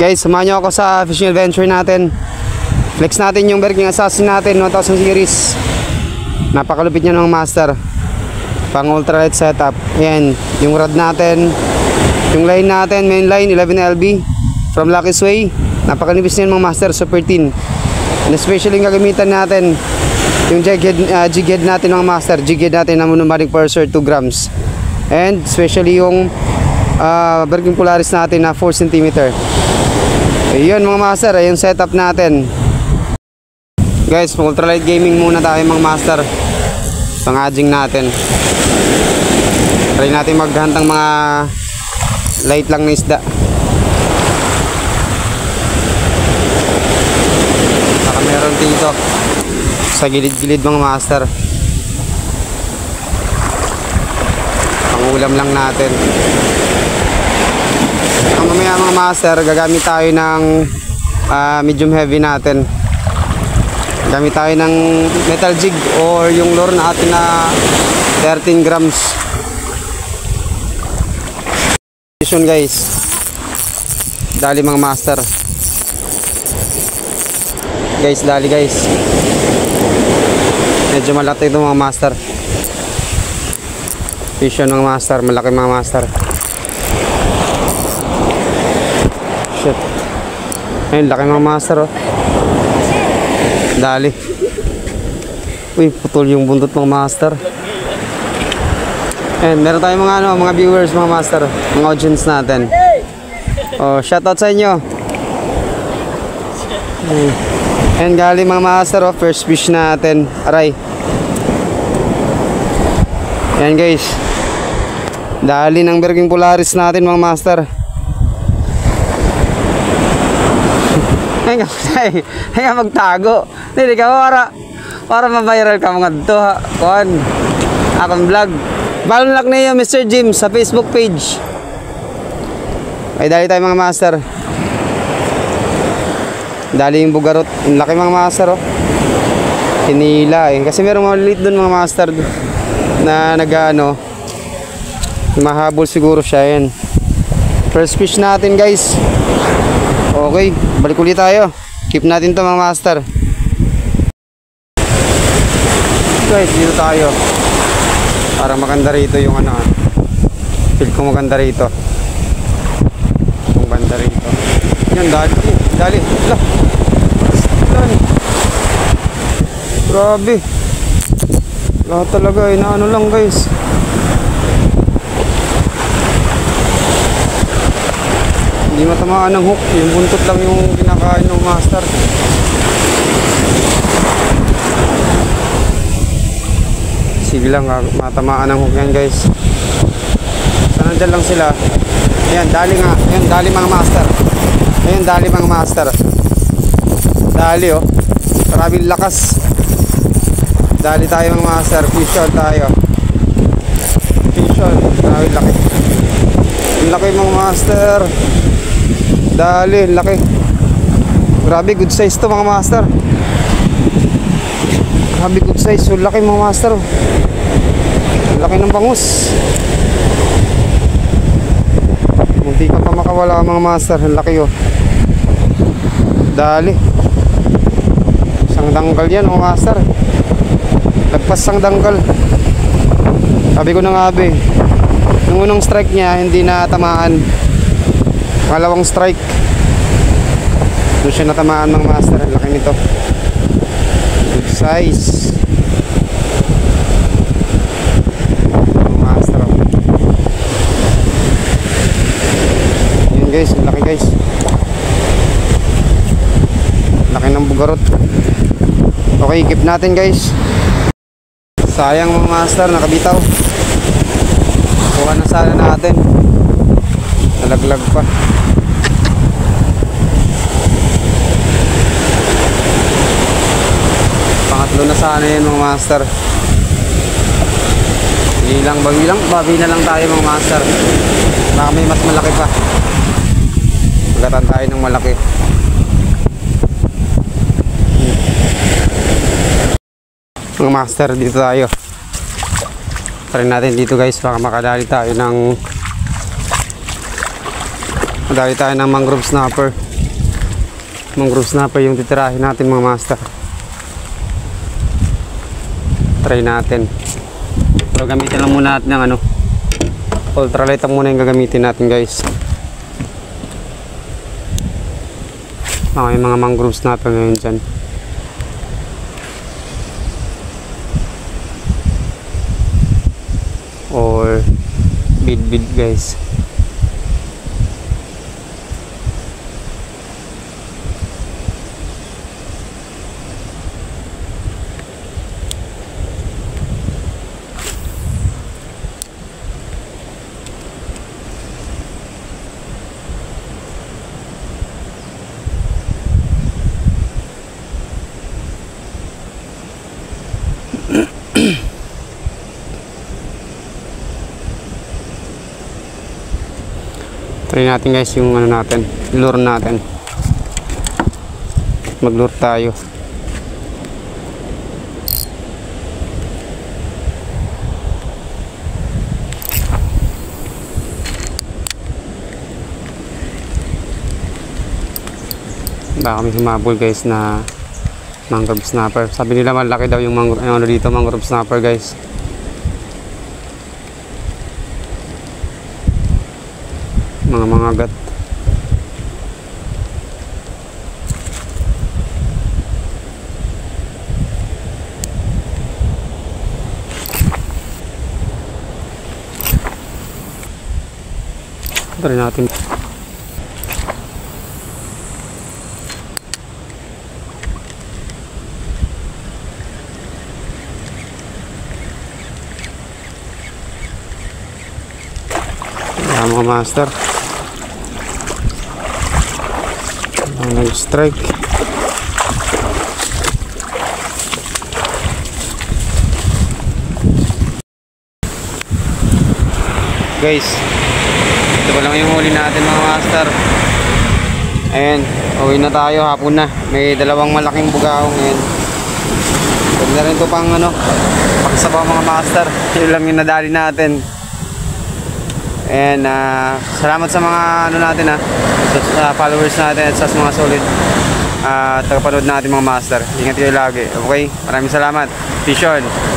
Guys, samahan nyo ako sa fishing adventure natin. Flex natin yung Berking Assassin natin 1000 series. Napakalupit niya ng master. Pang ultralight setup. Ayan, yung rod natin. Yung line natin, main line 11 LB from Lucky's Way. Napakanipis niyan mga master, super thin. And especially yung gagamitan natin, yung jig head natin mga master. Jig head natin na monomaric purser 2 grams. And especially yung Berking Polaris natin na 4 cm. Ayun mga master, ayun setup natin. Guys, pang ultralight gaming muna tayo mga master. Pang adjing natin. Try natin maghantang mga light lang na isda. Saka meron dito sa gilid-gilid mga master. Pang ulam lang natin. Ang mamaya mga master, gagamit tayo ng medium heavy natin. Gamit tayo ng metal jig or yung lure natin na 13 grams. Guys, dali mga master. Guys, dali guys. Medyo malaki ito mga master. Vision mga master, malaki mga master. Shit. Ayun, laki mga master oh. Dali. Uy, putol yung buntot mga master. And meron tayong mga viewers mga master, mga audience natin. Oh, shoutout sa inyo. And galing mga master oh, first fish natin. Aray. Yan guys. Dali ng Berking Polaris natin mga master. Ay magtago. Hindi ka para ma-viral ka mga dito ha. Kuhan. Akong vlog. Follow lang niyo Mr. Jim sa Facebook page. Ay dali tayo mga master. Dali yung bugarot. Ang laki mga master oh. Hinila eh. Kasi merong maliit doon mga master na nag-ano. Mahabol siguro siya yan. First fish natin guys. Okay, balik ulit tayo. Keep natin to mga master. Guys, dito tayo. Para maganda rito yung ano. Feel ko maganda rito. Yung banda rito. Yan, dali. Dali. Grabe. Lahat talaga. Inaano lang guys. Hindi matamaan ng hook. Yung buntot lang yung kinakain ng master. Sige lang, matamaan ng hook yan guys. Sana dyan lang sila. Ayan, dali nga. Ayan, dali mga master. Ayan, dali mga master. Dali oh. Maraming lakas. Dali tayo mga master. Fish on tayo. Fish on. Maraming laki. Ang laki mga master. Dali, laki. Grabe, good size to mga master. Grabe, good size. So, laki mga master. Laki ng bangus. Munti ka pa makawala mga master. Laki oh. Dali. Isang dangkal yan mga master. Lagpas sang dangkal. Sabi ko na nga be, nung unang strike niya hindi na tamaan. Pangalawang strike doon siya natamaan mga master. Laki nito. Good size. Master. Yun guys, laki guys. Laki ng bugarot. Okay, keep natin guys. Sayang mga master, nakabitaw. Kuha na sana natin. Nalaglag pa. Pangatlo na sana yun mga master. Babi na lang tayo mga master. Baka may mas malaki pa. Magatan tayo ng malaki. Mga master, dito tayo. Try natin dito guys. Baka makadali tayo ng mangrove snapper. Mangrove snapper yung titirahin natin mga master. Try natin. Pero gamitin lang muna natin ng ano, ultralight ang muna yung gagamitin natin guys. May mga mangrove snapper ngayon dyan. Or bid guys. Try natin guys yung ano natin, lure natin. Mag-lure tayo. Baka may humabol guys na mangrove snapper. Sabi nila malaki daw yung ano dito, mangrove snapper guys. Mga agat. Try natin. Ayan mga master. Nag-strike. Guys, ito pa lang yung huli natin mga master. Ayan, uwi na tayo, hapon na. May dalawang malaking bugao ngayon. Huwag na rin ito pang ano, pagsabaw mga master. Yun lang yung nadali natin. And salamat sa mga ano natin sa followers natin at sa mga solid tagapanood natin mga master. Ingat kayo lagi. Okay? Maraming salamat. Peace on.